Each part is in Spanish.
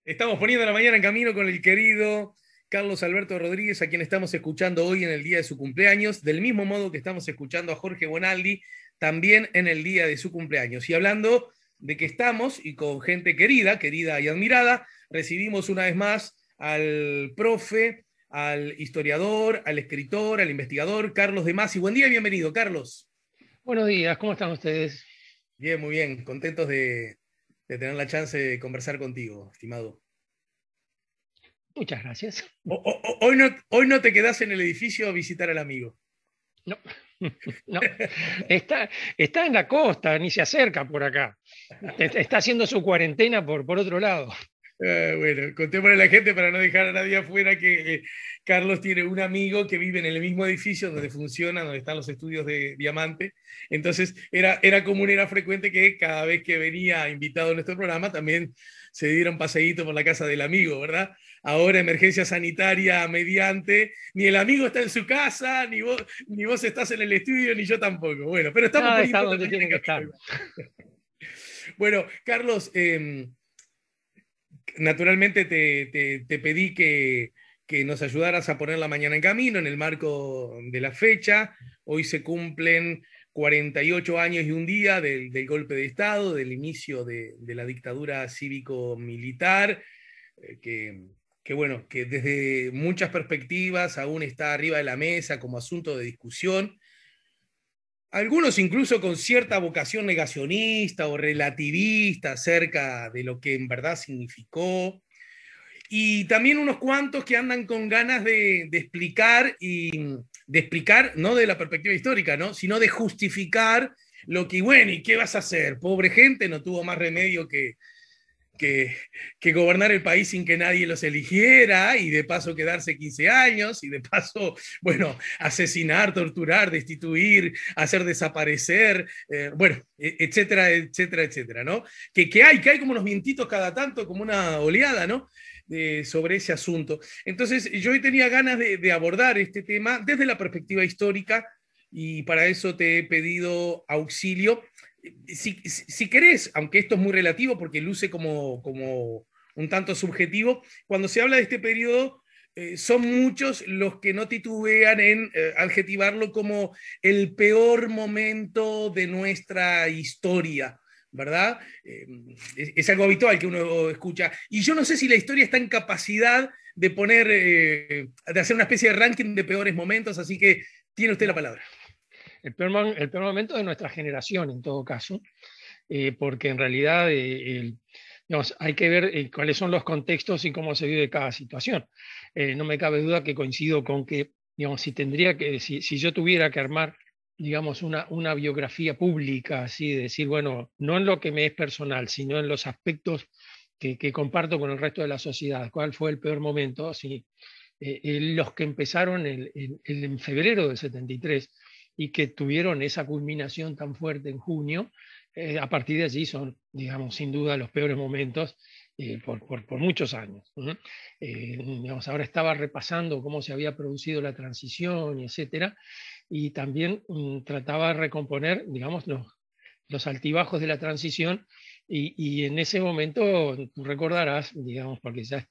Estamos poniendo la mañana en camino con el querido Carlos Alberto Rodríguez, a quien estamos escuchando hoy en el día de su cumpleaños, del mismo modo que estamos escuchando a Jorge Bonaldi también en el día de su cumpleaños. Y hablando de que estamos, y con gente querida, querida y admirada, recibimos una vez más al profe, al historiador, al escritor, al investigador, Carlos de Masi. Buen día y bienvenido, Carlos. Buenos días, ¿cómo están ustedes? Bien, muy bien, contentos de tener la chance de conversar contigo, estimado. Muchas gracias. Hoy no te quedás en el edificio a visitar al amigo. No, no, está, está en la costa, ni se acerca por acá. Está haciendo su cuarentena por otro lado. Bueno, contémosle a la gente para no dejar a nadie afuera que Carlos tiene un amigo que vive en el mismo edificio donde funciona, donde están los estudios de Diamante. Entonces era común, era frecuente que cada vez que venía invitado a nuestro programa también se diera un paseíto por la casa del amigo, ¿verdad? Ahora emergencia sanitaria mediante, ni el amigo está en su casa, ni vos estás en el estudio, ni yo tampoco. Bueno, pero estamos Nada está poniendo la donde mañana tiene en que estar. camino. Bueno, Carlos, naturalmente te pedí que nos ayudaras a poner la mañana en camino en el marco de la fecha. Hoy se cumplen 48 años y un día del golpe de Estado, del inicio de la dictadura cívico-militar, que bueno, que desde muchas perspectivas aún está arriba de la mesa como asunto de discusión. Algunos incluso con cierta vocación negacionista o relativista acerca de lo que en verdad significó, y también unos cuantos que andan con ganas de explicar, y de explicar no de la perspectiva histórica, ¿no? Sino de justificar lo que, bueno, ¿y qué vas a hacer? Pobre gente, no tuvo más remedio que, que gobernar el país sin que nadie los eligiera, y de paso quedarse 15 años, y de paso, bueno, asesinar, torturar, destituir, hacer desaparecer, bueno, etcétera, etcétera, etcétera, ¿no? Que hay como unos vientitos cada tanto, como una oleada, ¿no? Sobre ese asunto. Entonces, yo hoy tenía ganas de abordar este tema desde la perspectiva histórica, y para eso te he pedido auxilio. Si querés, aunque esto es muy relativo porque luce como un tanto subjetivo, cuando se habla de este periodo, son muchos los que no titubean en adjetivarlo como el peor momento de nuestra historia, ¿verdad? Es algo habitual que uno escucha. Y yo no sé si la historia está en capacidad de poner, de hacer una especie de ranking de peores momentos, así que tiene usted la No, palabra. el peor momento de nuestra generación, en todo caso, porque en realidad digamos, hay que ver cuáles son los contextos y cómo se vive cada situación. No me cabe duda que coincido con que, digamos, si yo tuviera que armar, digamos, una biografía pública, así de decir, bueno, no en lo que me es personal, sino en los aspectos que comparto con el resto de la sociedad, cuál fue el peor momento, sí, los que empezaron en febrero del 73 y que tuvieron esa culminación tan fuerte en junio, a partir de allí son, digamos, sin duda los peores momentos por muchos años. ¿No? Digamos, ahora estaba repasando cómo se había producido la transición y etcétera, y también trataba de recomponer, digamos, los altibajos de la transición, y en ese momento, tú recordarás, digamos, porque ya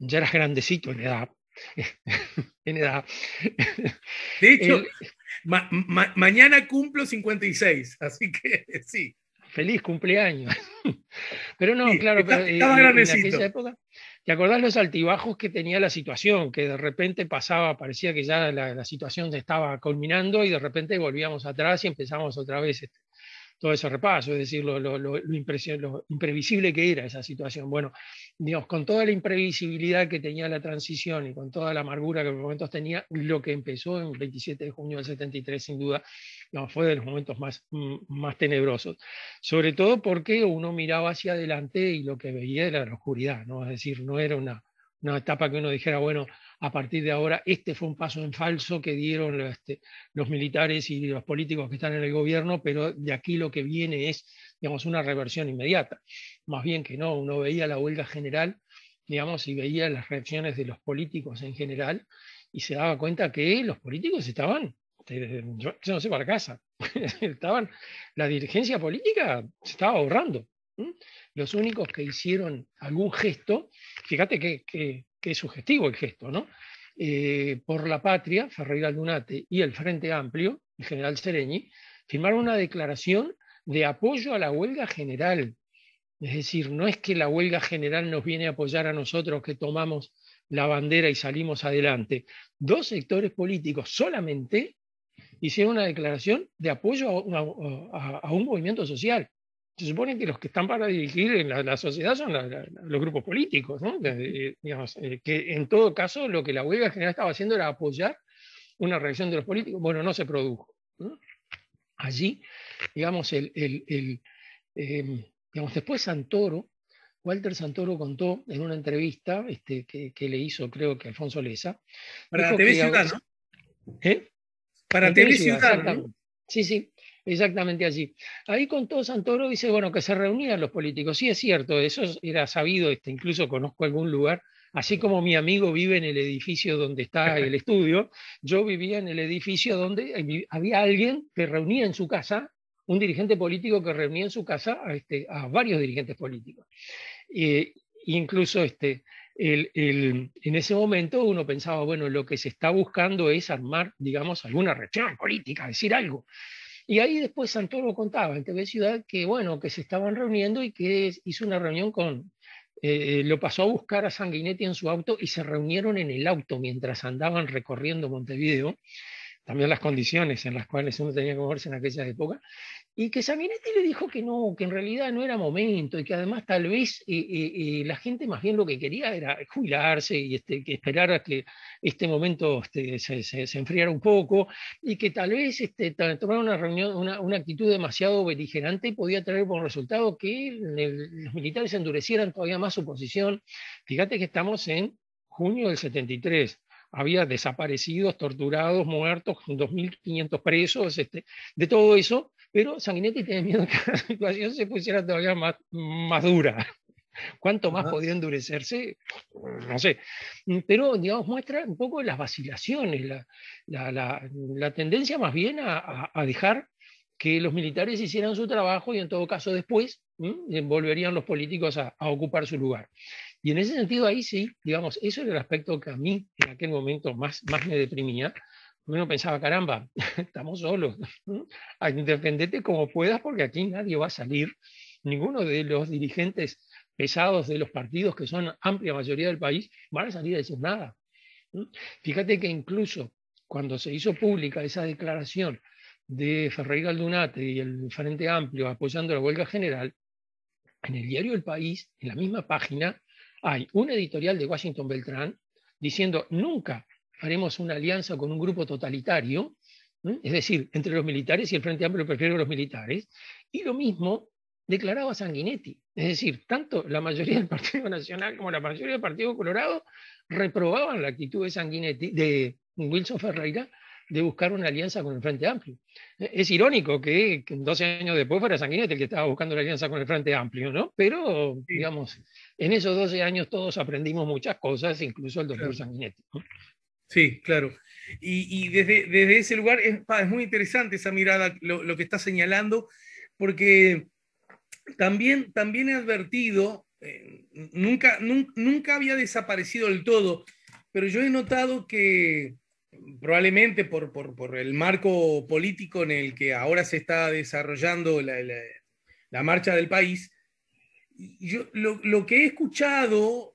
eras grandecito en edad, en edad. De hecho, El, mañana cumplo 56, así que sí, Feliz cumpleaños. Pero no, sí, claro, pero estaba en aquella grandecito. época, ¿te acordás los altibajos que tenía la situación? Que de repente pasaba, parecía que ya la situación se estaba culminando y de repente volvíamos atrás y empezamos otra vez todo ese repaso, es decir, lo imprevisible que era esa situación. Bueno, digamos, con toda la imprevisibilidad que tenía la transición y con toda la amargura que por momentos tenía, lo que empezó en 27 de junio del 73, sin duda, no, fue de los momentos más tenebrosos. Sobre todo porque uno miraba hacia adelante y lo que veía era la oscuridad, ¿no? Es decir, no era una etapa que uno dijera, bueno, a partir de ahora, este fue un paso en falso que dieron los militares y los políticos que están en el gobierno, pero de aquí lo que viene es, digamos, una reversión inmediata. Más bien que no, uno veía la huelga general, digamos, y veía las reacciones de los políticos en general, y se daba cuenta que los políticos estaban, yo no sé, para casa, estaban, la dirigencia política se estaba ahorrando. ¿m? Los únicos que hicieron algún gesto, fíjate que es sugestivo el gesto, ¿no? Por la Patria, Ferreira Aldunate y el Frente Amplio, el general Sereñi, firmaron una declaración de apoyo a la huelga general. Es decir, no es que la huelga general nos viene a apoyar a nosotros que tomamos la bandera y salimos adelante. Dos sectores políticos solamente hicieron una declaración de apoyo a un movimiento social. Se supone que los que están para dirigir en la sociedad son los grupos políticos, ¿no? Digamos, que en todo caso lo que la huelga general estaba haciendo era apoyar una reacción de los políticos. Bueno, no se produjo, ¿no? Allí, digamos, digamos, después Santoro, Walter Santoro contó en una entrevista que le hizo, creo que Alfonso Leza, Para dijo TV que Ciudad, ¿no? ¿eh? Para TV TV Ciudad, Ciudad, ¿no? exactamente. Sí, sí, exactamente allí. Ahí contó Santoro, dice, bueno, que se reunían los políticos. Sí, es cierto, eso era sabido, incluso conozco algún lugar, así como mi amigo vive en el edificio donde está el estudio, yo vivía en el edificio donde había alguien que reunía en su casa, un dirigente político que reunía en su casa a varios dirigentes políticos. Eh, incluso en ese momento uno pensaba, bueno, lo que se está buscando es armar, digamos, alguna reacción política, decir algo. Y ahí después Santoro contaba en TV Ciudad que, bueno, que se estaban reuniendo y que hizo una reunión lo pasó a buscar a Sanguinetti en su auto y se reunieron en el auto mientras andaban recorriendo Montevideo, también las condiciones en las cuales uno tenía que moverse en aquella época, y que Sanguinetti le dijo que no, que en realidad no era momento y que además tal vez la gente más bien lo que quería era jubilarse y que esperar a que este momento se enfriara un poco y que tal vez tomar una reunión, una actitud demasiado beligerante podía traer por resultado que los militares endurecieran todavía más su posición. Fíjate que estamos en junio del 73. Había desaparecidos, torturados, muertos, 2.500 presos, de todo eso, pero Sanguinetti tiene miedo que la situación se pusiera todavía más dura. ¿Cuánto más Ajá. podría endurecerse? No sé. Pero, digamos, muestra un poco las vacilaciones, la tendencia más bien a dejar que los militares hicieran su trabajo y en todo caso después volverían los políticos a ocupar su lugar. Y en ese sentido ahí sí, digamos, eso era el aspecto que a mí en aquel momento más me deprimía. Uno pensaba, caramba, estamos solos, defendete como puedas porque aquí nadie va a salir, ninguno de los dirigentes pesados de los partidos que son amplia mayoría del país van a salir a decir nada. Fíjate que incluso cuando se hizo pública esa declaración de Ferreira Aldunate y el Frente Amplio apoyando la huelga general, en el diario El País, en la misma página, hay un editorial de Washington Beltrán diciendo nunca haremos una alianza con un grupo totalitario, es decir, entre los militares y el Frente Amplio prefiero los militares, y lo mismo declaraba Sanguinetti. Es decir, tanto la mayoría del Partido Nacional como la mayoría del Partido Colorado reprobaban la actitud de Sanguinetti, de Wilson Ferreira, de buscar una alianza con el Frente Amplio. Es irónico que 12 años después fuera Sanguinetti el que estaba buscando la alianza con el Frente Amplio, ¿no? Pero, Sí, digamos, en esos 12 años todos aprendimos muchas cosas, incluso el doctor claro. Sanguinetti, ¿no? Sí, claro. Y desde ese lugar es muy interesante esa mirada, lo que está señalando, porque también he advertido, nunca había desaparecido del todo, pero yo he notado que probablemente por el marco político en el que ahora se está desarrollando la marcha del país, yo lo que he escuchado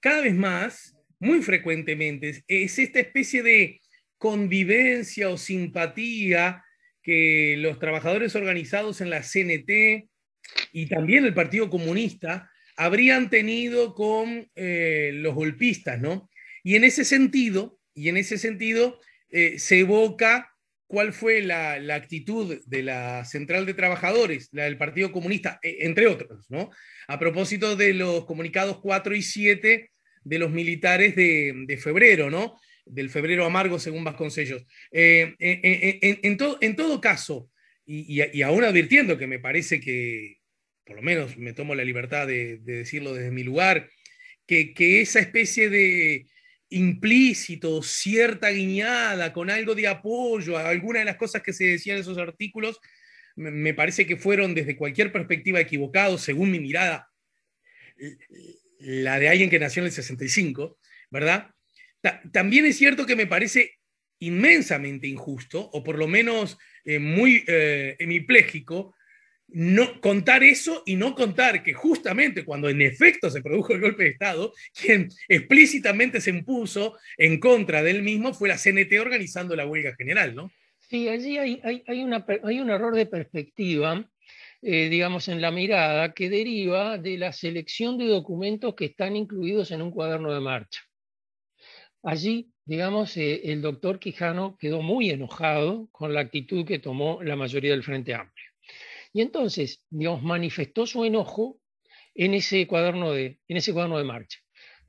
cada vez más, muy frecuentemente, es esta especie de convivencia o simpatía que los trabajadores organizados en la CNT y también el Partido Comunista habrían tenido con los golpistas, ¿no? Y en ese sentido se evoca cuál fue la actitud de la Central de Trabajadores, la del Partido Comunista, entre otros, ¿no? A propósito de los comunicados 4 y 7 de los militares de febrero, ¿no? Del febrero amargo, según Vasconcellos. En todo caso, y aún advirtiendo que me parece que, por lo menos me tomo la libertad de decirlo desde mi lugar, que esa especie de implícito, cierta guiñada, con algo de apoyo a alguna de las cosas que se decían en esos artículos, me parece que fueron desde cualquier perspectiva equivocados, según mi mirada, la de alguien que nació en el 65, ¿verdad? También es cierto que me parece inmensamente injusto, o por lo menos muy hemipléjico, no contar eso y no contar que justamente cuando en efecto se produjo el golpe de Estado, quien explícitamente se impuso en contra del mismo fue la CNT organizando la huelga general, ¿no? Sí, allí hay un error de perspectiva, digamos, en la mirada que deriva de la selección de documentos que están incluidos en un cuaderno de marcha. Allí, digamos, el doctor Quijano quedó muy enojado con la actitud que tomó la mayoría del Frente Amplio. Y entonces, digamos, manifestó su enojo en ese cuaderno de marcha.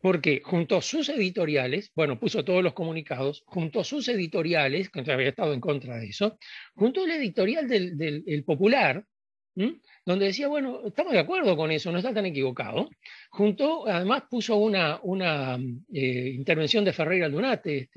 Porque juntó sus editoriales, bueno, puso todos los comunicados, juntó sus editoriales, que había estado en contra de eso, juntó el editorial del el Popular, ¿m? Donde decía, bueno, estamos de acuerdo con eso, no está tan equivocado. Juntó, además puso una intervención de Ferreira Aldunate,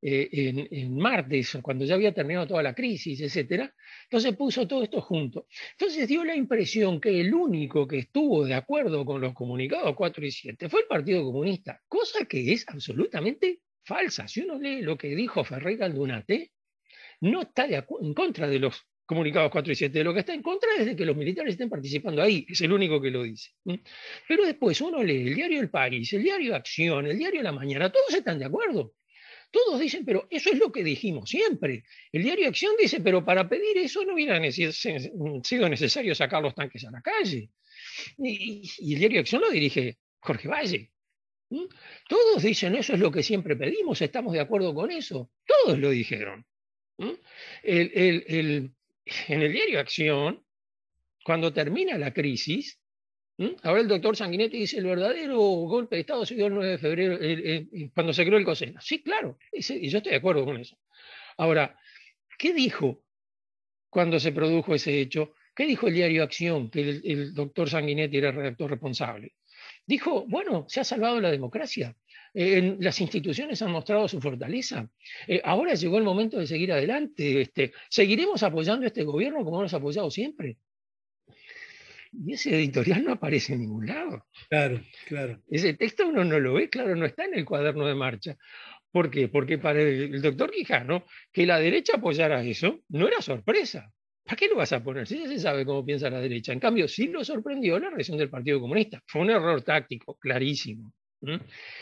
en martes, cuando ya había terminado toda la crisis, etcétera. Entonces puso todo esto junto. Entonces dio la impresión que el único que estuvo de acuerdo con los comunicados 4 y 7 fue el Partido Comunista, cosa que es absolutamente falsa. Si uno lee lo que dijo Ferreira Aldunate, no está en contra de los comunicados 4 y 7, de lo que está en contra es de que los militares estén participando ahí, es el único que lo dice. Pero después uno lee el diario El País, el diario Acción, el diario La Mañana, todos están de acuerdo. Todos dicen, pero eso es lo que dijimos siempre. El diario Acción dice, pero para pedir eso no hubiera sido necesario sacar los tanques a la calle. Y el diario Acción lo dirige Jorge Valle. ¿Mm? Todos dicen, eso es lo que siempre pedimos, estamos de acuerdo con eso. Todos lo dijeron. ¿Mm? El, el, el, en el diario Acción, cuando termina la crisis, ahora el doctor Sanguinetti dice, el verdadero golpe de Estado se dio el 9 de febrero, cuando se creó el COSENA. Sí, claro, y yo estoy de acuerdo con eso. Ahora, ¿qué dijo cuando se produjo ese hecho? ¿Qué dijo el diario Acción, que el doctor Sanguinetti era el redactor responsable? Dijo, bueno, se ha salvado la democracia, las instituciones han mostrado su fortaleza, ahora llegó el momento de seguir adelante, seguiremos apoyando a este gobierno como hemos apoyado siempre. Y ese editorial no aparece en ningún lado. Claro, claro. Ese texto uno no lo ve, claro, no está en el cuaderno de marcha. ¿Por qué? Porque para el doctor Quijano, que la derecha apoyara eso, no era sorpresa. ¿Para qué lo vas a poner? Si ya se sabe cómo piensa la derecha. En cambio, sí lo sorprendió la reacción del Partido Comunista. Fue un error táctico, clarísimo,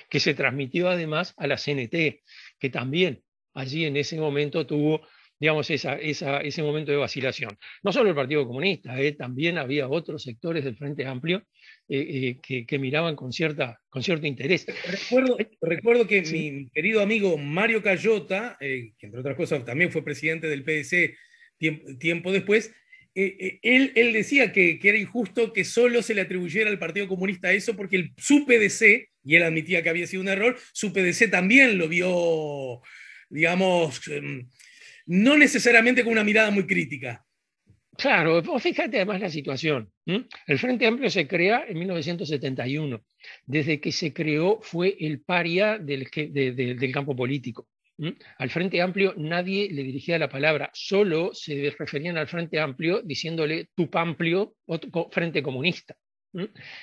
que se transmitió además a la CNT, que también allí en ese momento tuvo, digamos, ese momento de vacilación. No solo el Partido Comunista, también había otros sectores del Frente Amplio que miraban con cierto interés. Recuerdo que Sí. mi querido amigo Mario Cayota, que entre otras cosas también fue presidente del PDC tiempo después, él decía que era injusto que solo se le atribuyera al Partido Comunista eso porque su PDC, y él admitía que había sido un error, su PDC también lo vio, digamos, no necesariamente con una mirada muy crítica. Claro, vos fíjate además la situación. El Frente Amplio se crea en 1971. Desde que se creó fue el paria del campo político. Al Frente Amplio nadie le dirigía la palabra, solo se referían al Frente Amplio diciéndole Tupamplio o Frente Comunista.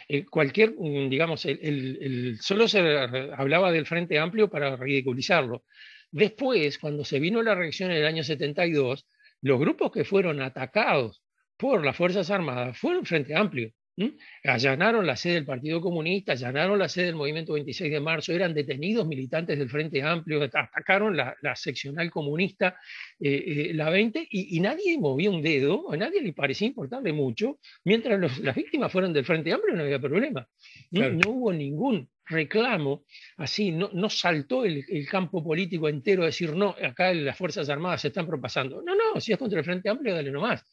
Digamos, solo se hablaba del Frente Amplio para ridiculizarlo. Después, cuando se vino la reacción en el año 72, los grupos que fueron atacados por las Fuerzas Armadas fueron Frente Amplio. Allanaron la sede del Partido Comunista, allanaron la sede del Movimiento 26 de marzo, eran detenidos militantes del Frente Amplio, atacaron la seccional comunista, la 20, y nadie movía un dedo, a nadie le parecía importarle mucho, mientras las víctimas fueron del Frente Amplio no había problema. Claro. No hubo ningún reclamo así, no saltó el campo político entero a decir, no, acá las Fuerzas Armadas se están propasando. No, si es contra el Frente Amplio, dale nomás.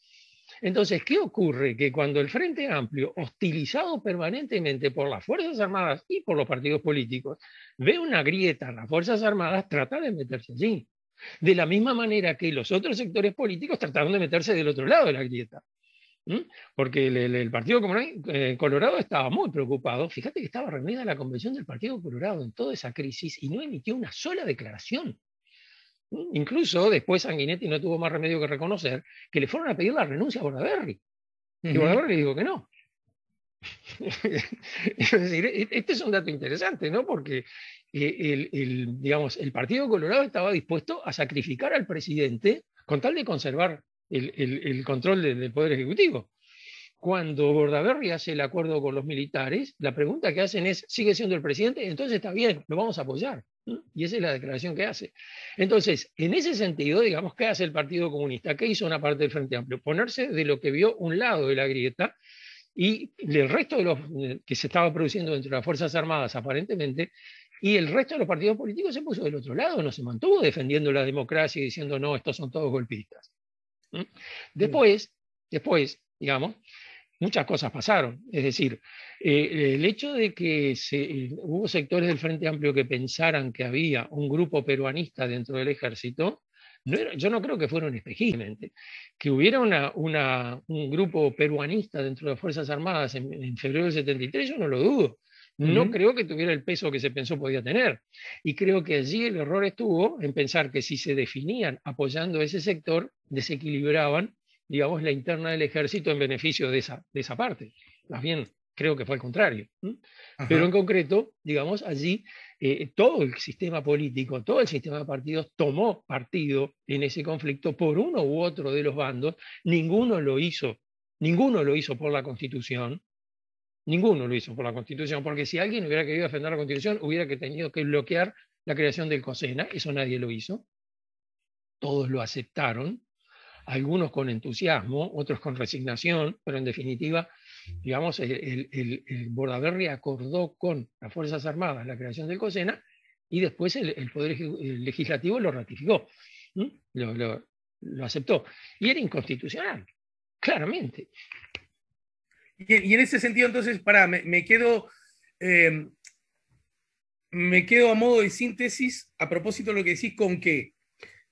Entonces, ¿qué ocurre? Que cuando el Frente Amplio, hostilizado permanentemente por las Fuerzas Armadas y por los partidos políticos, ve una grieta en las Fuerzas Armadas, trata de meterse allí. De la misma manera que los otros sectores políticos trataron de meterse del otro lado de la grieta. Porque el Partido Colorado estaba muy preocupado. Fíjate que estaba reunida la convención del Partido Colorado en toda esa crisis y no emitió una sola declaración. Incluso después Sanguinetti no tuvo más remedio que reconocer que le fueron a pedir la renuncia a Bordaberry. Y Bordaberry le dijo que no. Es decir, este es un dato interesante, ¿no? Porque digamos, el Partido Colorado estaba dispuesto a sacrificar al presidente con tal de conservar el control del Poder Ejecutivo. Cuando Bordaberry hace el acuerdo con los militares, la pregunta que hacen es, ¿sigue siendo el presidente? Entonces está bien, lo vamos a apoyar. Y esa es la declaración que hace. Entonces, en ese sentido, digamos, ¿qué hace el Partido Comunista? ¿Qué hizo una parte del Frente Amplio? Ponerse de lo que vio un lado de la grieta y el resto de los que se estaba produciendo dentro de las Fuerzas Armadas, aparentemente, y el resto de los partidos políticos se puso del otro lado, no se mantuvo defendiendo la democracia y diciendo, no, estos son todos golpistas. Después, digamos, muchas cosas pasaron. Es decir, el hecho de que hubo sectores del Frente Amplio que pensaran que había un grupo peruanista dentro del ejército, yo no creo que fueron específicamente. Que hubiera un grupo peruanista dentro de las Fuerzas Armadas en febrero del 73, yo no lo dudo. No creo que tuviera el peso que se pensó podía tener. Y creo que allí el error estuvo en pensar que si se definían apoyando ese sector, desequilibraban, digamos, la interna del ejército en beneficio de esa parte. Más bien, creo que fue al contrario. Pero en concreto, digamos, allí todo el sistema político, todo el sistema de partidos tomó partido en ese conflicto por uno u otro de los bandos. Ninguno lo hizo por la Constitución. Ninguno lo hizo por la Constitución, porque si alguien hubiera querido defender la Constitución, hubiera tenido que bloquear la creación del COSENA. Eso nadie lo hizo. Todos lo aceptaron, algunos con entusiasmo, otros con resignación, pero en definitiva, digamos, el Bordaberry acordó con las Fuerzas Armadas la creación del COSENA y después el Poder Legislativo lo ratificó, lo aceptó. Y era inconstitucional, claramente. Y en ese sentido, entonces, me quedo a modo de síntesis a propósito de lo que decís con que,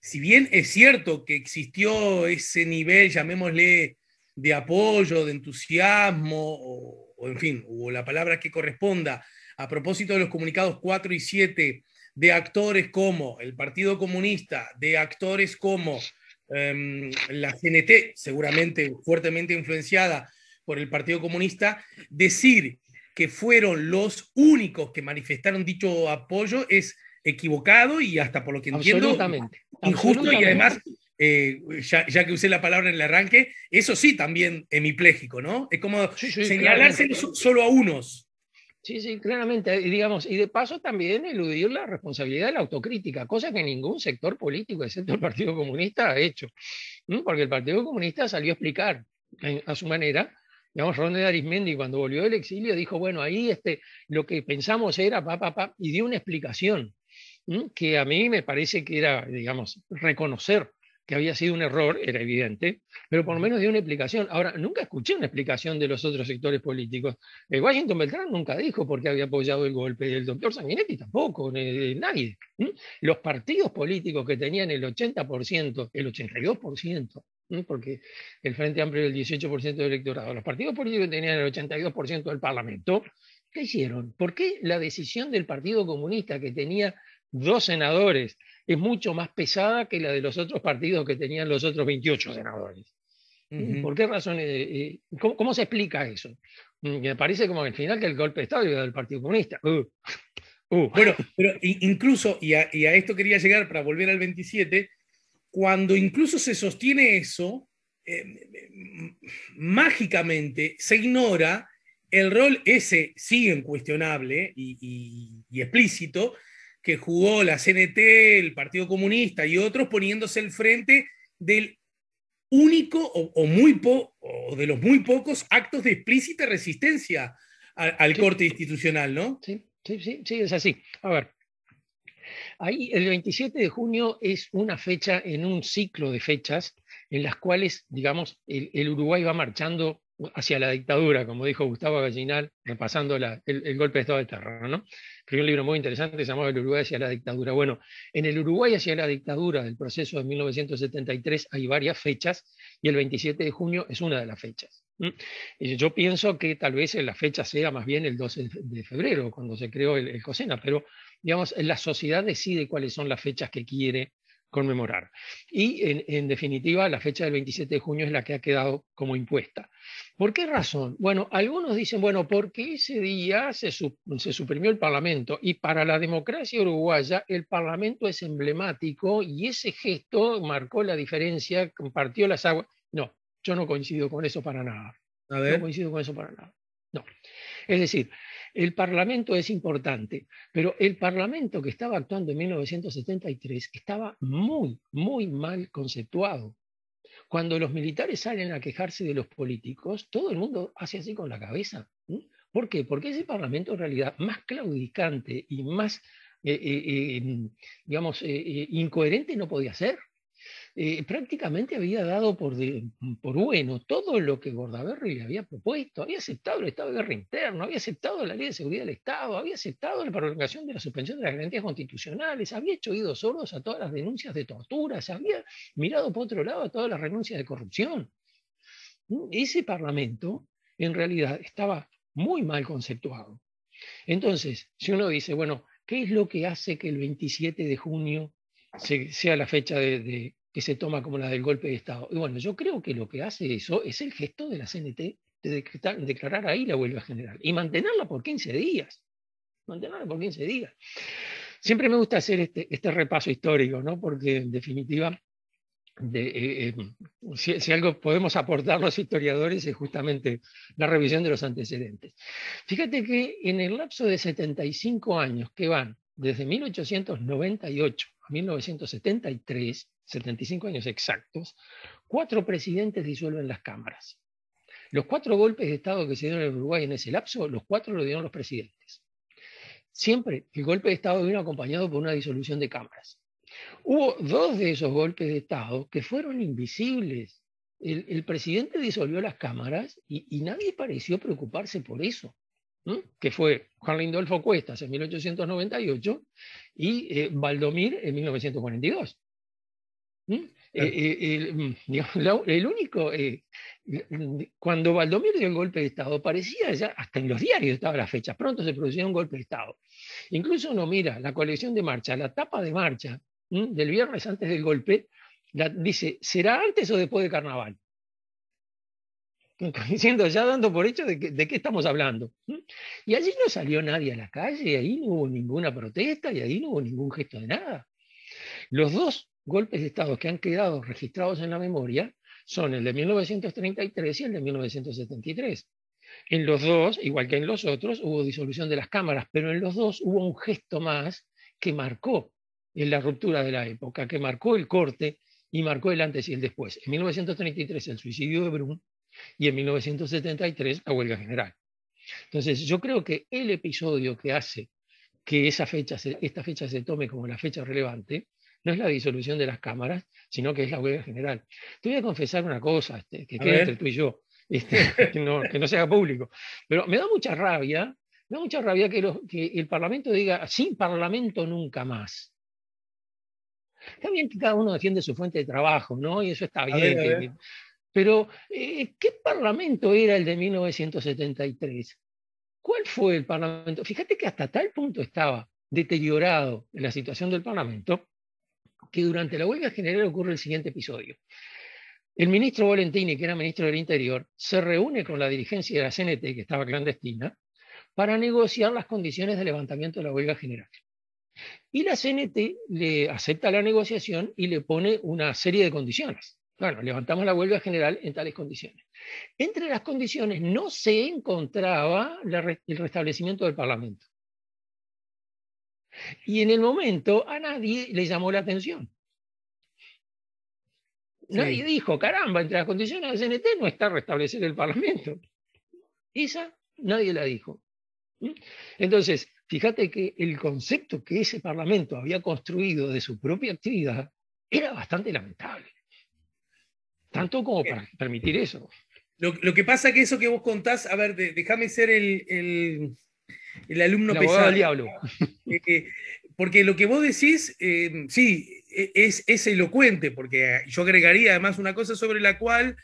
si bien es cierto que existió ese nivel, llamémosle, de apoyo, de entusiasmo, o en fin, o la palabra que corresponda, a propósito de los comunicados 4 y 7, de actores como el Partido Comunista, de actores como la CNT, seguramente fuertemente influenciada por el Partido Comunista, decir que fueron los únicos que manifestaron dicho apoyo es equivocado y hasta por lo que entiendo injusto. Y además, ya que usé la palabra en el arranque, eso sí también hemipléjico, ¿no? Es como señalarse solo a unos. Sí, claramente, digamos, y de paso también eludir la responsabilidad de la autocrítica, cosa que ningún sector político, excepto el Partido Comunista, ha hecho. Porque el Partido Comunista salió a explicar a su manera. Digamos, Ronde de Arizmendi, cuando volvió del exilio, dijo, bueno, ahí lo que pensamos era y dio una explicación que a mí me parece que era, digamos, reconocer que había sido un error, era evidente, pero por lo menos dio una explicación. Ahora, nunca escuché una explicación de los otros sectores políticos. Washington Beltrán nunca dijo por qué había apoyado el golpe, el doctor Sanguinetti tampoco, nadie. Los partidos políticos que tenían el 80%, el 82%, porque el Frente Amplio era el 18% del electorado, los partidos políticos que tenían el 82% del Parlamento, ¿qué hicieron? ¿Por qué la decisión del Partido Comunista, que tenía 2 senadores, es mucho más pesada que la de los otros partidos que tenían los otros 28 senadores? ¿Por qué razón? ¿Cómo se explica eso? Me parece como al final que el golpe de Estado era del Partido Comunista. Bueno, pero incluso, y a esto quería llegar para volver al 27, cuando incluso se sostiene eso, mágicamente se ignora el rol ese, sí incuestionable y explícito, que jugó la CNT, el Partido Comunista y otros, poniéndose al frente del único o de los muy pocos actos de explícita resistencia al corte institucional, ¿no? Sí, es así. A ver, ahí el 27 de junio es una fecha en un ciclo de fechas en las cuales, digamos, el Uruguay va marchando hacia la dictadura, como dijo Gustavo Gallinal, repasando el golpe de Estado de Terra, ¿no? Escribió un libro muy interesante que se llamaba El Uruguay hacia la dictadura. Bueno, en el Uruguay hacia la dictadura del proceso de 1973 hay varias fechas y el 27 de junio es una de las fechas. Yo pienso que tal vez la fecha sea más bien el 12 de febrero, cuando se creó el COSENA, pero digamos, la sociedad decide cuáles son las fechas que quiere conmemorar. Y en definitiva, la fecha del 27 de junio es la que ha quedado como impuesta. ¿Por qué razón? Bueno, algunos dicen, bueno, porque ese día se suprimió el Parlamento y para la democracia uruguaya el Parlamento es emblemático y ese gesto marcó la diferencia, compartió las aguas. No, yo no coincido con eso para nada. A No ver. coincido con eso para nada. No. Es decir, el Parlamento es importante, pero el Parlamento que estaba actuando en 1973 estaba muy, muy mal conceptuado. Cuando los militares salen a quejarse de los políticos, todo el mundo hace así con la cabeza. ¿Sí? ¿Por qué? Porque ese Parlamento en realidad más claudicante y más, digamos, incoherente no podía ser. Prácticamente había dado por bueno todo lo que Bordaberry le había propuesto, había aceptado el estado de guerra interno, había aceptado la ley de seguridad del Estado, había aceptado la prolongación de la suspensión de las garantías constitucionales, había hecho oídos sordos a todas las denuncias de torturas, había mirado por otro lado a todas las renuncias de corrupción. Ese Parlamento en realidad estaba muy mal conceptuado. Entonces, si uno dice, bueno, ¿qué es lo que hace que el 27 de junio sea la fecha que se toma como la del golpe de Estado? Y bueno, yo creo que lo que hace eso es el gesto de la CNT de declarar ahí la huelga general y mantenerla por 15 días. Mantenerla por 15 días. Siempre me gusta hacer este repaso histórico, ¿no? Porque en definitiva si algo podemos aportar los historiadores es justamente la revisión de los antecedentes. Fíjate que en el lapso de 75 años que van desde 1898 a 1973, 75 años exactos, 4 presidentes disuelven las cámaras. Los 4 golpes de Estado que se dieron en Uruguay en ese lapso, los 4 lo dieron los presidentes. Siempre el golpe de Estado vino acompañado por una disolución de cámaras. Hubo 2 de esos golpes de Estado que fueron invisibles. El presidente disolvió las cámaras y nadie pareció preocuparse por eso, ¿no? Que fue Juan Lindolfo Cuestas en 1898 y Valdomir en 1942. El único, cuando Valdomir dio el golpe de Estado, parecía ya, hasta en los diarios estaba la fecha, pronto se producía un golpe de Estado. Incluso uno mira la colección de marcha, la tapa de marcha del viernes antes del golpe, dice, ¿será antes o después de carnaval? Diciendo, ya dando por hecho de qué estamos hablando. Y allí no salió nadie a la calle, ahí no hubo ninguna protesta y ahí no hubo ningún gesto de nada. Los 2 golpes de Estado que han quedado registrados en la memoria son el de 1933 y el de 1973. En los 2, igual que en los otros, hubo disolución de las cámaras, pero en los 2 hubo un gesto más que marcó en la ruptura de la época, que marcó el corte y marcó el antes y el después. En 1933 el suicidio de Brum y en 1973 la huelga general. Entonces yo creo que el episodio que hace que esta fecha se tome como la fecha relevante no es la disolución de las cámaras, sino que es la huelga general. Te voy a confesar una cosa, que quede entre tú y yo, que no sea público, pero me da mucha rabia que el Parlamento diga, sin Parlamento nunca más. Está bien que cada uno defiende su fuente de trabajo, ¿no? Y eso está bien. Pero, ¿qué Parlamento era el de 1973? ¿Cuál fue el Parlamento? Fíjate que hasta tal punto estaba deteriorado la situación del Parlamento que durante la huelga general ocurre el siguiente episodio. El ministro Volentini, que era ministro del Interior, se reúne con la dirigencia de la CNT, que estaba clandestina, para negociar las condiciones de levantamiento de la huelga general. Y la CNT le acepta la negociación y le pone una serie de condiciones. Bueno, levantamos la huelga general en tales condiciones. Entre las condiciones no se encontraba el restablecimiento del Parlamento. Y en el momento a nadie le llamó la atención. Nadie dijo, caramba, entre las condiciones del CNT no está restablecer el Parlamento. Esa nadie la dijo. Entonces, fíjate que el concepto que ese Parlamento había construido de su propia actividad era bastante lamentable. Tanto como para permitir eso. Lo que pasa que eso que vos contás, a ver, déjame ser el alumno pesado. Del diablo. Porque lo que vos decís, sí, es elocuente, porque yo agregaría además una cosa sobre la cual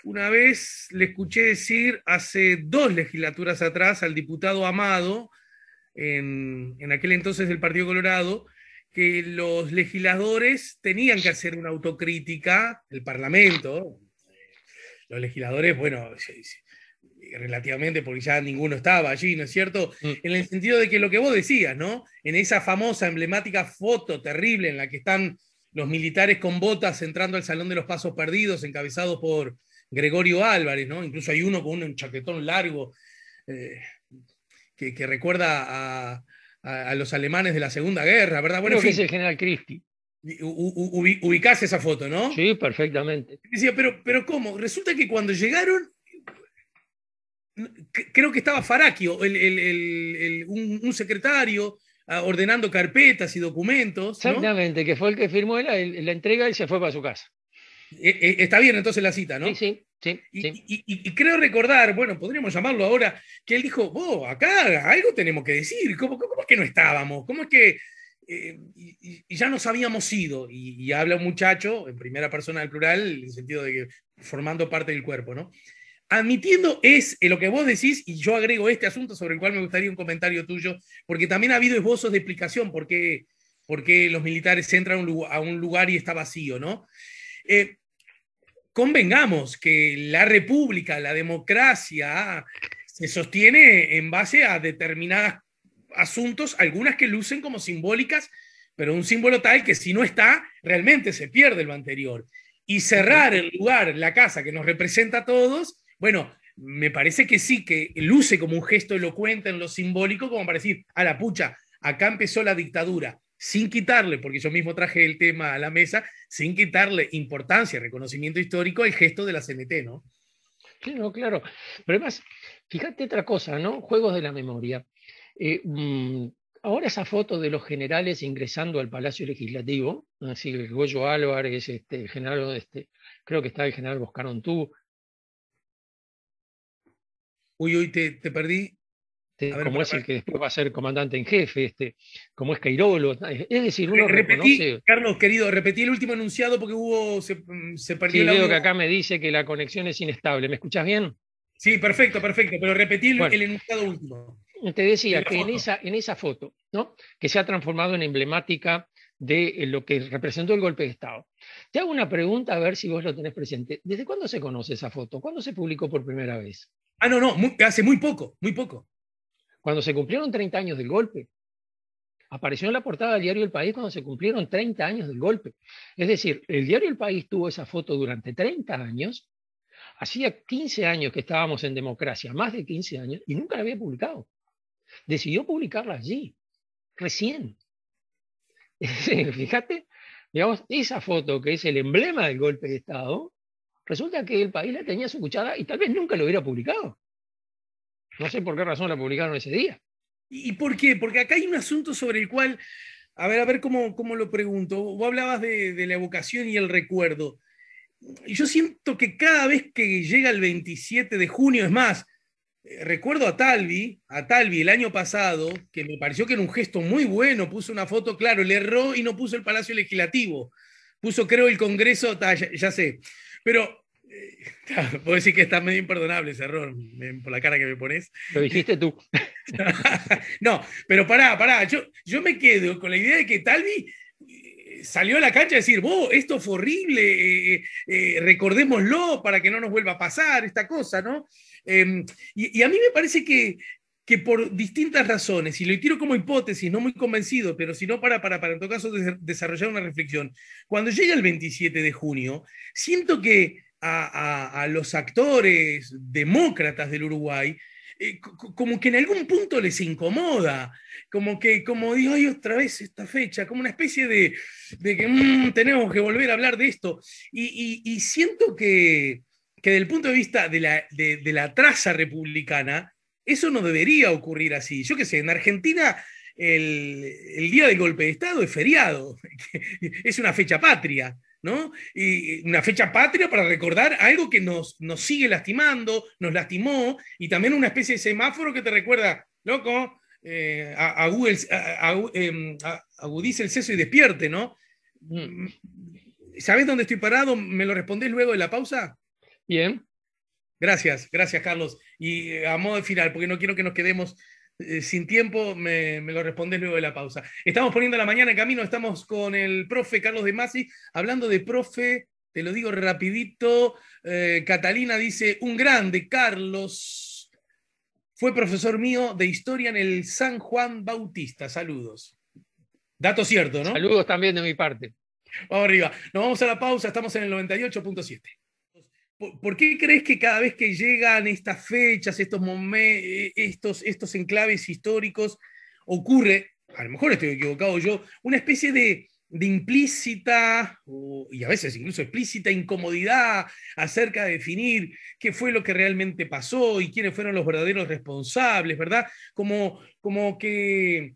una vez le escuché decir hace 2 legislaturas atrás al diputado Amado, en aquel entonces del Partido Colorado, que los legisladores tenían que hacer una autocrítica, el Parlamento, los legisladores, bueno, relativamente, porque ya ninguno estaba allí, ¿no es cierto? Mm. En el sentido de que lo que vos decías, ¿no? En esa famosa, emblemática foto terrible en la que están los militares con botas entrando al Salón de los Pasos Perdidos, encabezados por Gregorio Álvarez, ¿no? Incluso hay uno con un chaquetón largo eh, que recuerda a los alemanes de la Segunda Guerra, ¿verdad? Bueno, Creo en que es fin, el general Christie. ubicás esa foto, ¿no? Sí, perfectamente. Decía, pero ¿cómo? Resulta que cuando llegaron, creo que estaba Farakio, un secretario, ordenando carpetas y documentos, ¿no? Exactamente, que fue el que firmó la entrega y se fue para su casa. Está bien entonces la cita, Sí, ¿no? sí, sí, Y, sí. y creo recordar, bueno, podríamos llamarlo ahora, que él dijo, oh, acá algo tenemos que decir, ¿cómo es que no estábamos? ¿Cómo es que y ya nos habíamos ido? Y habla un muchacho, en primera persona del plural, en el sentido de que formando parte del cuerpo, ¿no? Admitiendo es lo que vos decís, y yo agrego este asunto sobre el cual me gustaría un comentario tuyo, porque también ha habido esbozos de explicación por qué los militares entran a un lugar y está vacío, ¿no? Eh, Convengamos que la república, la democracia, se sostiene en base a determinados asuntos, algunas que lucen como simbólicas, pero un símbolo tal que si no está, realmente se pierde lo anterior. Y cerrar el lugar, la casa que nos representa a todos, bueno, me parece que sí, que luce como un gesto elocuente en lo simbólico, como para decir, a la pucha, acá empezó la dictadura, sin quitarle, porque yo mismo traje el tema a la mesa, sin quitarle importancia, reconocimiento histórico al gesto de la CNT, ¿no? Claro, claro. Pero además, fíjate otra cosa, ¿no? Juegos de la memoria. Eh, mm, Ahora esa foto de los generales ingresando al Palacio Legislativo, así el Goyo Álvarez, el general, creo que está el general Boscarontú, Uy, te perdí. A ver, como es el que después va a ser comandante en jefe, como es Cairolo. Es decir, uno repetí, reconoce. Carlos, querido, repetí el último enunciado porque se perdió Sí, el veo audio. que acá me dice que la conexión es inestable. ¿Me escuchas bien? Sí, perfecto, perfecto, pero repetí Bueno, el enunciado último te de decía la que foto. en esa foto, ¿no? Que se ha transformado en emblemática de lo que representó el golpe de Estado. Te hago una pregunta a ver si vos lo tenés presente. ¿Desde cuándo se conoce esa foto? ¿Cuándo se publicó por primera vez? Ah, no, no, hace muy poco, muy poco. Cuando se cumplieron 30 años del golpe. Apareció en la portada del diario El País cuando se cumplieron 30 años del golpe. Es decir, el diario El País tuvo esa foto durante 30 años, hacía 15 años que estábamos en democracia, más de 15 años, y nunca la había publicado. Decidió publicarla allí, recién. Fíjate, digamos, esa foto que es el emblema del golpe de Estado, resulta que El País la tenía su cuchara y tal vez nunca lo hubiera publicado. No sé por qué razón la publicaron ese día. ¿Y por qué? Porque acá hay un asunto sobre el cual, a ver cómo lo pregunto. Vos hablabas de la evocación y el recuerdo. Y yo siento que cada vez que llega el 27 de junio, es más, recuerdo a Talvi el año pasado, que me pareció que era un gesto muy bueno, puso una foto, claro, le erró y no puso el Palacio Legislativo, puso creo el Congreso, ya sé, pero puedo decir que está medio imperdonable ese error, por la cara que me pones. Lo dijiste tú. No, pero pará, yo me quedo con la idea de que Talvi salió a la cancha a decir, vos, esto fue horrible, recordémoslo para que no nos vuelva a pasar esta cosa, ¿no? Y a mí me parece que por distintas razones, y lo tiro como hipótesis, no muy convencido, pero si no para en todo caso desarrollar una reflexión, cuando llega el 27 de junio, siento que a los actores demócratas del Uruguay, como que en algún punto les incomoda, como digo, ay, otra vez esta fecha, como una especie de que tenemos que volver a hablar de esto. Y siento que desde el punto de vista de la traza republicana, eso no debería ocurrir así. Yo qué sé, en Argentina el día del golpe de Estado es feriado, es una fecha patria. ¿No? Y una fecha patria para recordar algo que nos sigue lastimando, nos lastimó, y también una especie de semáforo que te recuerda, loco, agudice el seso y despierte, ¿no? Mm. ¿Sabes dónde estoy parado? ¿Me lo respondés luego de la pausa? Bien. Gracias, gracias, Carlos. Y a modo de final, porque no quiero que nos quedemos sin tiempo, me lo respondés luego de la pausa. Estamos poniendo la mañana en camino, estamos con el profe Carlos de Masi, hablando de profe, te lo digo rapidito, Catalina dice, un grande, Carlos, fue profesor mío de historia en el San Juan Bautista, saludos. Dato cierto, ¿no? Saludos también de mi parte. Vamos arriba, nos vamos a la pausa, estamos en el 98.7. ¿Por qué crees que cada vez que llegan estas fechas, estos enclaves históricos, ocurre, a lo mejor estoy equivocado yo, una especie de implícita y a veces incluso explícita incomodidad acerca de definir qué fue lo que realmente pasó y quiénes fueron los verdaderos responsables, ¿verdad? Como que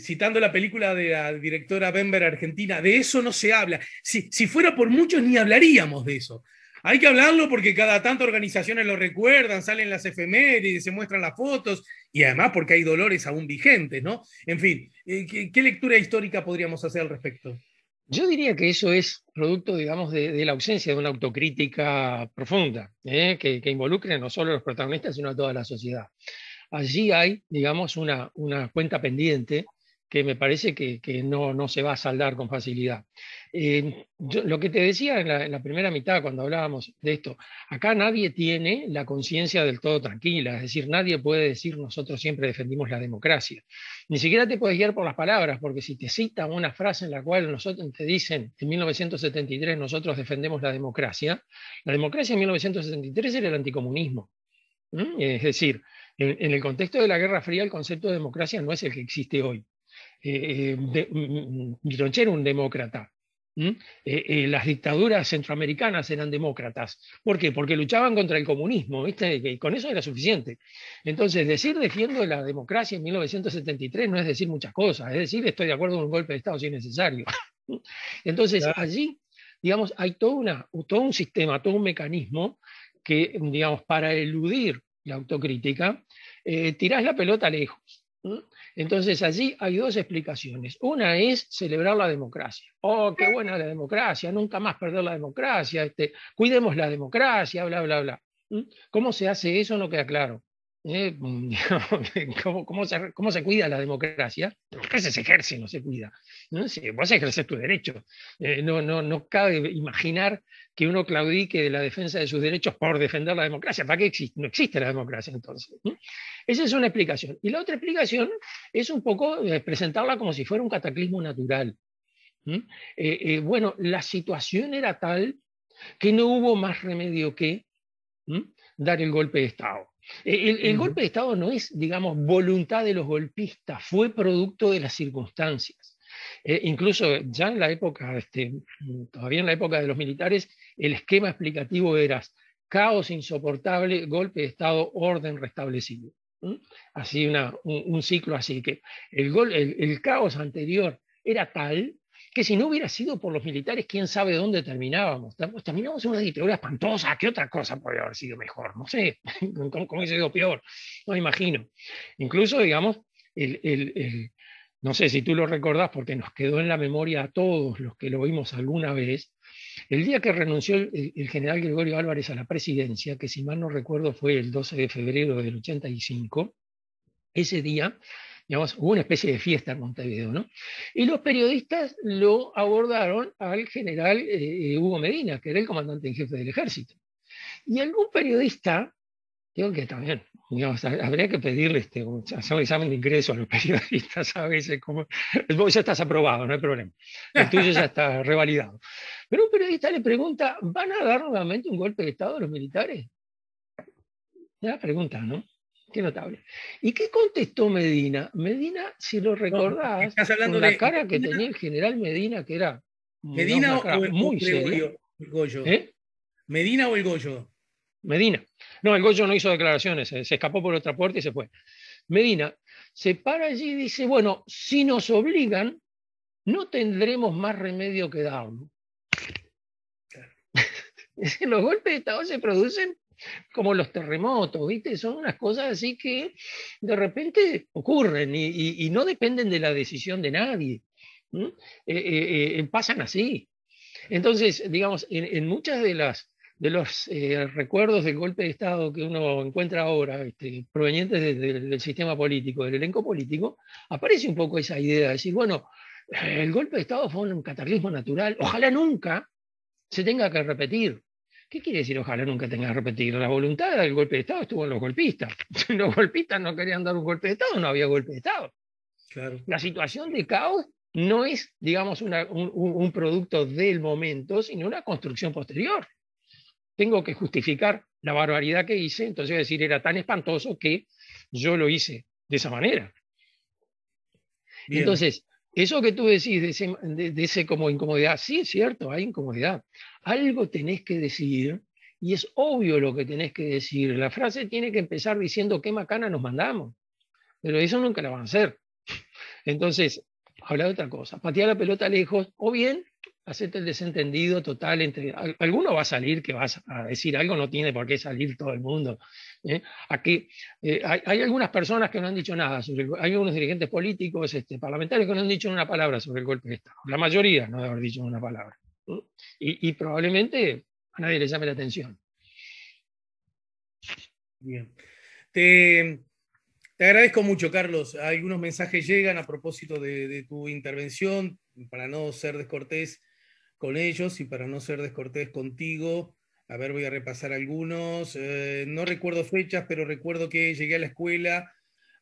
citando la película de la directora Bember argentina, de eso no se habla. Si fuera por muchos, ni hablaríamos de eso. Hay que hablarlo porque cada tanto organizaciones lo recuerdan, salen las efemérides, se muestran las fotos y además porque hay dolores aún vigentes, ¿no? En fin, ¿qué lectura histórica podríamos hacer al respecto? Yo diría que eso es producto, digamos, de la ausencia de una autocrítica profunda, que involucre no solo a los protagonistas, sino a toda la sociedad. Allí hay, digamos, una cuenta pendiente que me parece que no se va a saldar con facilidad. Lo que te decía en la primera mitad, cuando hablábamos de esto, acá nadie tiene la conciencia del todo tranquila, es decir, nadie puede decir nosotros siempre defendimos la democracia. Ni siquiera te puedes guiar por las palabras, porque si te citan una frase en la cual nosotros te dicen en 1973 nosotros defendemos la democracia en 1973 era el anticomunismo. Es decir, en el contexto de la Guerra Fría el concepto de democracia no es el que existe hoy. Mironche era un demócrata. Las dictaduras centroamericanas eran demócratas. ¿Por qué? Porque luchaban contra el comunismo, ¿viste? Y con eso era suficiente. Entonces, decir defiendo la democracia en 1973 no es decir muchas cosas, es decir, estoy de acuerdo con un golpe de Estado si es necesario. Entonces, allí, digamos, hay todo un sistema, todo un mecanismo que, digamos, para eludir la autocrítica, tirás la pelota lejos. Entonces allí hay dos explicaciones. Una es celebrar la democracia. Oh, qué buena la democracia, nunca más perder la democracia, cuidemos la democracia, bla, bla, bla. ¿Cómo se hace eso? No queda claro. ¿Cómo se cuida la democracia? La democracia se ejerce, no se cuida. ¿No? Si vos ejerces tu derecho. No cabe imaginar que uno claudique de la defensa de sus derechos por defender la democracia. ¿Para qué existe? No existe la democracia entonces. Esa es una explicación. Y la otra explicación es un poco presentarla como si fuera un cataclismo natural. Bueno, la situación era tal que no hubo más remedio que dar el golpe de Estado. El golpe de Estado no es, digamos, voluntad de los golpistas, fue producto de las circunstancias. Incluso ya en la época, todavía en la época de los militares, el esquema explicativo era caos insoportable, golpe de Estado, orden restablecido. Así un ciclo así, que el caos anterior era tal que si no hubiera sido por los militares, quién sabe dónde terminábamos. Terminamos en una dictadura espantosa. ¿Qué otra cosa podría haber sido mejor? No sé, ¿cómo hubiese sido peor? No me imagino. Incluso, digamos, no sé si tú lo recordás, porque nos quedó en la memoria a todos los que lo vimos alguna vez, el día que renunció el general Gregorio Álvarez a la presidencia, que si mal no recuerdo fue el 12 de febrero del 85, ese día, digamos, hubo una especie de fiesta en Montevideo, ¿no? Y los periodistas lo abordaron al general Hugo Medina, que era el comandante en jefe del ejército. Y algún periodista, digo que también, digamos, habría que pedirle hacer un examen de ingreso a los periodistas a veces, como, vos ya estás aprobado, no hay problema, el tuyo ya está revalidado. Pero un periodista le pregunta, ¿van a dar nuevamente un golpe de Estado a los militares? Ya pregunta, ¿no? Qué notable. ¿Y qué contestó Medina? Medina, si lo recordás, ¿Estás hablando con la de cara que Medina, tenía el general Medina, que era Medina una cara o muy seria. Gregorio el Goyo? ¿Eh? ¿Medina o el Goyo? Medina. No, el Goyo no hizo declaraciones, se escapó por otra puerta y se fue. Medina se para allí y dice, bueno, si nos obligan, no tendremos más remedio que darlo. Los golpes de Estado se producen como los terremotos, ¿viste? Son unas cosas así que de repente ocurren y no dependen de la decisión de nadie. Pasan así. Entonces, digamos, en muchas de las de los recuerdos del golpe de Estado que uno encuentra ahora, provenientes del sistema político, del elenco político, aparece un poco esa idea de decir, bueno, el golpe de Estado fue un cataclismo natural, ojalá nunca se tenga que repetir. ¿Qué quiere decir ojalá nunca tenga que repetir? La voluntad del golpe de Estado estuvo en los golpistas. Si los golpistas no querían dar un golpe de Estado, no había golpe de Estado. Claro. La situación de caos no es, digamos, un producto del momento, sino una construcción posterior. Tengo que justificar la barbaridad que hice, entonces voy a decir, era tan espantoso que yo lo hice de esa manera. Bien. Entonces, eso que tú decís de ese como incomodidad, sí es cierto, hay incomodidad. Algo tenés que decir y es obvio lo que tenés que decir. La frase tiene que empezar diciendo qué macana nos mandamos, pero eso nunca la van a hacer. Entonces, habla de otra cosa, patear la pelota lejos o bien hacerte el desentendido total entre... Alguno va a salir que vas a decir algo, no tiene por qué salir todo el mundo. Aquí hay algunas personas que no han dicho nada, hay algunos dirigentes políticos, parlamentarios que no han dicho una palabra sobre el golpe de Estado. La mayoría no debe haber dicho una palabra. Y probablemente a nadie le llame la atención. Bien. Te agradezco mucho, Carlos. Algunos mensajes llegan a propósito de tu intervención, para no ser descortés con ellos y para no ser descortés contigo. A ver, voy a repasar algunos. No recuerdo fechas, pero recuerdo que llegué a la escuela,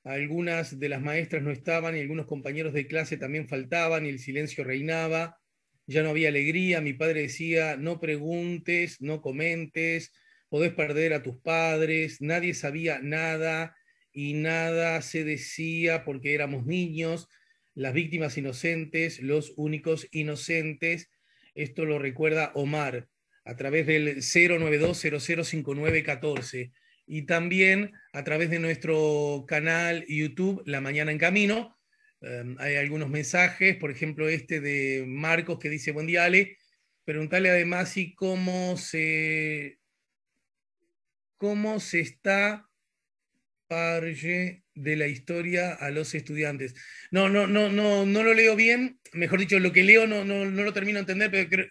algunas de las maestras no estaban y algunos compañeros de clase también faltaban y el silencio reinaba. Ya no había alegría. Mi padre decía, no preguntes, no comentes, podés perder a tus padres. Nadie sabía nada y nada se decía porque éramos niños, las víctimas inocentes, los únicos inocentes. Esto lo recuerda Omar a través del 092005914 y también a través de nuestro canal YouTube La Mañana en Camino. Hay algunos mensajes, por ejemplo este de Marcos que dice, buen día Ale, preguntarle además si cómo se está parche de la historia a los estudiantes. No lo leo bien, mejor dicho, lo que leo no lo termino de entender, pero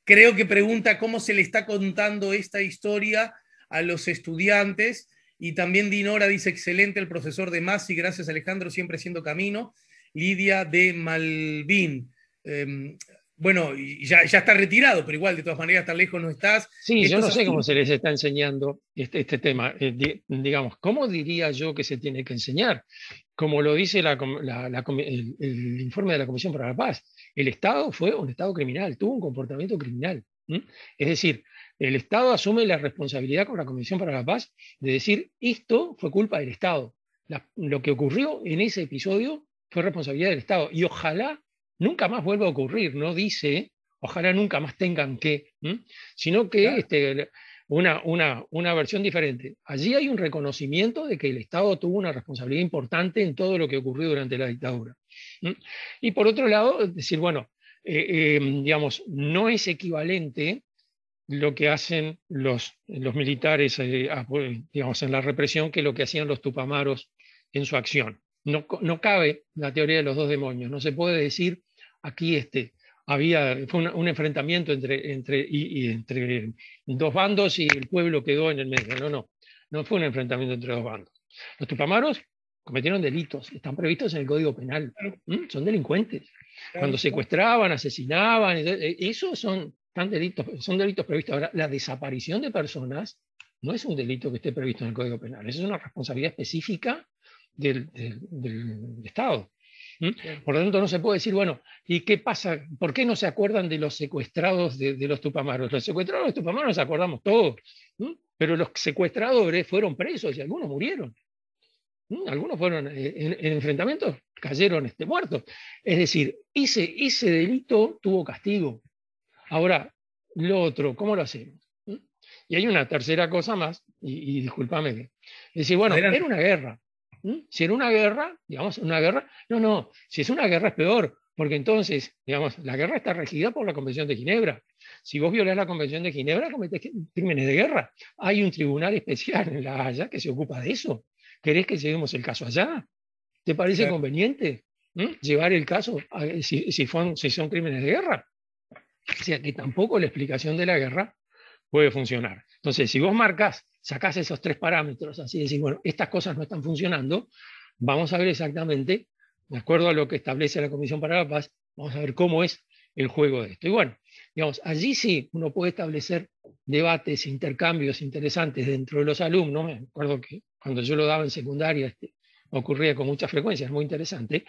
creo que pregunta cómo se le está contando esta historia a los estudiantes. Y también Dinora dice, excelente el profesor de Masi, gracias Alejandro, siempre siendo camino. Lidia de Malvin. Bueno, ya está retirado, pero igual, de todas maneras, tan lejos no estás. Sí, yo Estos no sé cómo asuntos, se les está enseñando este tema. Digamos, ¿cómo diría yo que se tiene que enseñar? Como lo dice el informe de la Comisión para la Paz, el Estado fue un Estado criminal, tuvo un comportamiento criminal. Es decir, el Estado asume la responsabilidad con la Comisión para la Paz de decir, esto fue culpa del Estado. Lo que ocurrió en ese episodio fue responsabilidad del Estado. Y ojalá nunca más vuelva a ocurrir, no dice, ojalá nunca más tengan que, sino que una versión diferente. Allí hay un reconocimiento de que el Estado tuvo una responsabilidad importante en todo lo que ocurrió durante la dictadura. Y por otro lado, decir, bueno, digamos, no es equivalente lo que hacen los militares, digamos, en la represión que lo que hacían los tupamaros en su acción. No cabe la teoría de los dos demonios. No se puede decir aquí fue un enfrentamiento entre dos bandos y el pueblo quedó en el medio. No fue un enfrentamiento entre dos bandos. Los tupamaros cometieron delitos, están previstos en el Código Penal. Son delincuentes. Cuando secuestraban, asesinaban, eso son delitos previstos. Ahora, la desaparición de personas no es un delito que esté previsto en el Código Penal, eso es una responsabilidad específica del Estado. Por lo tanto, no se puede decir, bueno, ¿y qué pasa? ¿Por qué no se acuerdan de los secuestrados de los tupamaros? Los secuestrados de los tupamaros nos acordamos todos, pero los secuestradores fueron presos y algunos murieron. Algunos fueron en enfrentamientos, cayeron muertos. Es decir, ese delito tuvo castigo. Ahora, lo otro, ¿cómo lo hacemos? Y hay una tercera cosa más, y discúlpame, es decir, bueno, adelante. era una guerra. Si era una guerra, digamos, una guerra, si es una guerra es peor, porque entonces, digamos, la guerra está regida por la Convención de Ginebra. Si vos violás la Convención de Ginebra, cometés crímenes de guerra. Hay un tribunal especial en La Haya que se ocupa de eso. ¿Querés que llevemos el caso allá? ¿Te parece conveniente llevar el caso si son crímenes de guerra? O sea que tampoco la explicación de la guerra puede funcionar. Entonces, si vos marcas, sacás esos tres parámetros, así decir, bueno, estas cosas no están funcionando, vamos a ver exactamente, de acuerdo a lo que establece la Comisión para la Paz, vamos a ver cómo es el juego de esto. Y bueno, digamos, allí sí uno puede establecer debates, intercambios interesantes dentro de los alumnos. Me acuerdo que cuando yo lo daba en secundaria, ocurría con mucha frecuencia, es muy interesante,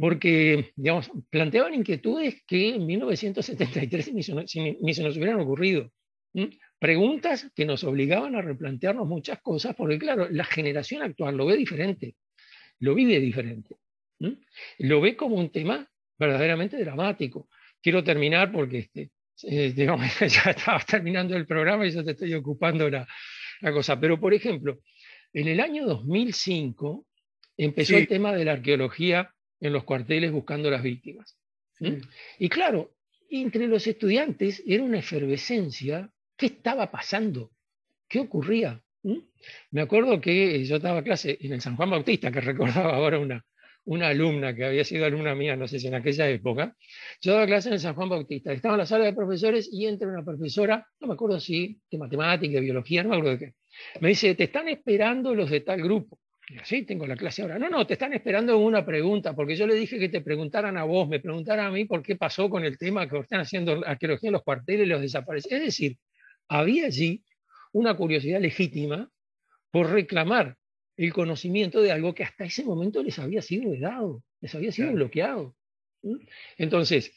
porque, digamos, planteaban inquietudes que en 1973 ni se nos hubieran ocurrido. Preguntas que nos obligaban a replantearnos muchas cosas, porque claro, la generación actual lo ve diferente, lo vive diferente, lo ve como un tema verdaderamente dramático. Quiero terminar porque digamos, ya estaba terminando el programa y yo te estoy ocupando la cosa, pero por ejemplo, en el año 2005 empezó el Sí, tema de la arqueología en los cuarteles buscando las víctimas. sí. Y claro, entre los estudiantes era una efervescencia. ¿Qué estaba pasando? ¿Qué ocurría? Me acuerdo que yo daba clase en el San Juan Bautista, que recordaba ahora una alumna que había sido alumna mía, no sé si en aquella época. Yo daba clase en el San Juan Bautista. Estaba en la sala de profesores y entra una profesora, no me acuerdo si de matemática, de biología, no me acuerdo de qué. Me dice, te están esperando los de tal grupo. Y yo, sí, tengo la clase ahora. No, no, te están esperando una pregunta, porque yo le dije que te preguntaran a vos, me preguntaran a mí por qué pasó con el tema que están haciendo arqueología en los cuarteles y los desaparecidos. Es decir, había allí una curiosidad legítima por reclamar el conocimiento de algo que hasta ese momento les había sido vedado, les había sido Claro. bloqueado. Entonces,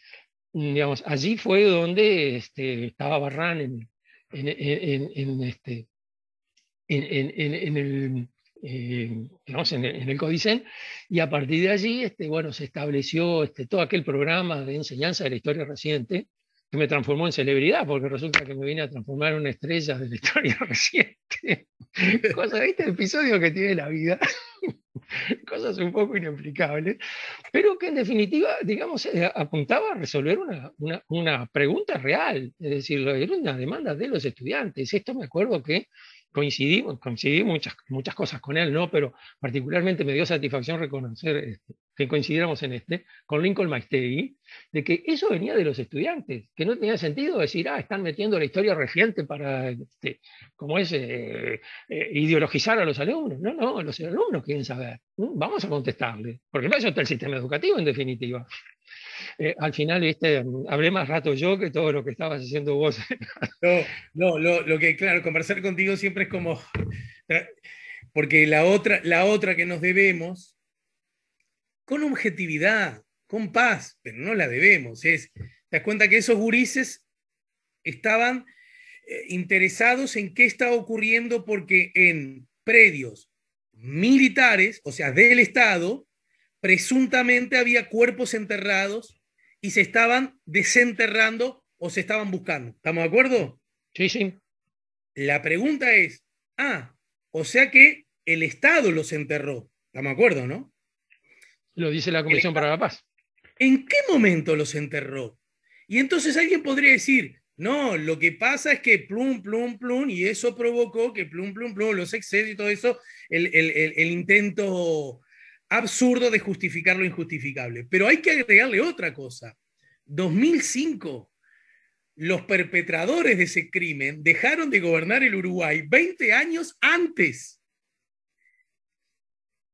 digamos, allí fue donde estaba Barran en el, digamos, en el Codicen, y a partir de allí bueno, se estableció todo aquel programa de enseñanza de la historia reciente que me transformó en celebridad, porque resulta que me vine a transformar en una estrella de la historia reciente. Cosa, ¿viste? Episodio que tiene la vida, cosas un poco inexplicables, pero que en definitiva, digamos, apuntaba a resolver una pregunta real, es decir, era una demanda de los estudiantes. Esto me acuerdo que coincidí muchas cosas con él, ¿no? Pero particularmente me dio satisfacción reconocer que coincidiéramos en con Lincoln Maistegui, de que eso venía de los estudiantes, que no tenía sentido decir, están metiendo la historia reciente para, como es, ideologizar a los alumnos. No, no, los alumnos quieren saber. Vamos a contestarle, porque para eso está el sistema educativo, en definitiva. Al final, hablé más rato yo que todo lo que estabas haciendo vos. No, no, lo que, claro, conversar contigo siempre es como, porque la otra que nos debemos, con objetividad, con paz, pero no la debemos, te das cuenta que esos gurises estaban interesados en qué estaba ocurriendo porque en predios militares, o sea, del Estado, presuntamente había cuerpos enterrados y se estaban desenterrando o se estaban buscando. ¿Estamos de acuerdo? Sí, sí, La pregunta es, o sea que el Estado los enterró. ¿Estamos de acuerdo, no? lo dice la Comisión para la Paz. ¿En qué momento los enterró? Y entonces alguien podría decir, no, lo que pasa es que plum, plum, plum, y eso provocó que plum, plum, plum, los excesos y todo eso, el intento absurdo de justificar lo injustificable. Pero hay que agregarle otra cosa. 2005, los perpetradores de ese crimen dejaron de gobernar el Uruguay 20 años antes.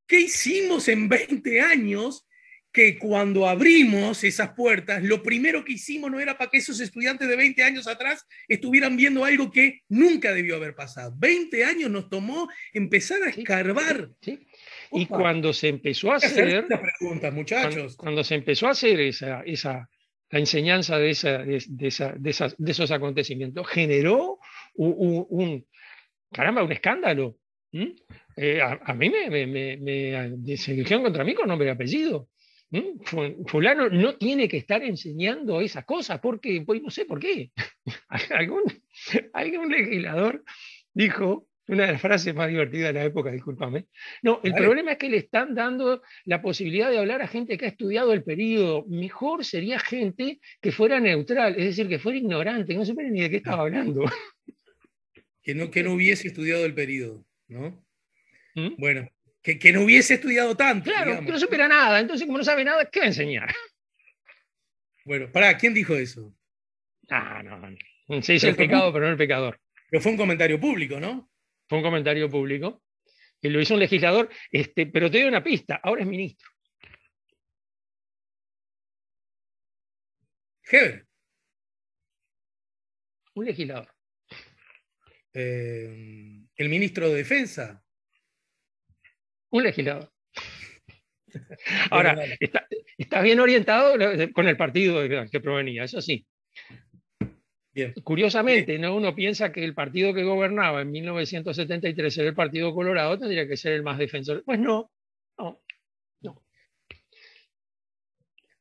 ¿Qué hicimos en 20 años? Que cuando abrimos esas puertas, lo primero que hicimos no era para que esos estudiantes de 20 años atrás estuvieran viendo algo que nunca debió haber pasado. 20 años nos tomó empezar a Sí, escarbar. sí. Y Opa, cuando se empezó a hay que hacerse hacer, estas preguntas, muchachos. cuando se empezó a hacer la enseñanza de esos acontecimientos, generó caramba, un escándalo. A mí se eligieron contra mí con nombre y apellido. Fulano no tiene que estar enseñando esas cosas porque, pues no sé por qué. algún, algún legislador dijo, una de las frases más divertidas de la época, discúlpame. No, el Vale. problema es que le están dando la posibilidad de hablar a gente que ha estudiado el periodo. Mejor sería gente que fuera neutral, es decir, que fuera ignorante, que no supiera ni de qué estaba hablando. Que no hubiese estudiado el periodo, ¿no? ¿Mm? Bueno, que no hubiese estudiado tanto, Claro, que digamos. no supiera nada, entonces como no sabe nada, ¿qué va a enseñar? Bueno, ¿quién dijo eso? Ah, no, se dice Pero el fue Putin. pecado, pero no el pecador. Pero fue un comentario público, ¿no? Fue un comentario público. Y lo hizo un legislador, pero te doy una pista, ahora es ministro. Heber. Un legislador. El ministro de Defensa. Un legislador. Bueno, Ahora, está bien orientado con el partido que provenía, eso sí. bien. Curiosamente, ¿no? Uno piensa que el partido que gobernaba en 1973 era el Partido Colorado, tendría que ser el más defensor. Pues no, no, no.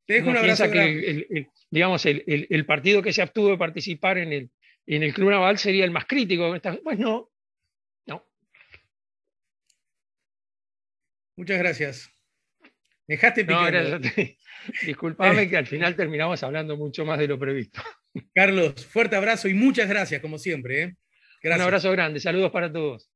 Te dejo un Uno abrazo piensa grande. que, digamos, el partido que se abstuvo de participar en el Club Naval sería el más crítico. Pues no, no. Muchas gracias. Me dejaste No, picando. gracias. Disculpame que al final terminamos hablando mucho más de lo previsto. Carlos, fuerte abrazo y muchas gracias, como siempre. Un Gracias. abrazo grande, saludos para todos.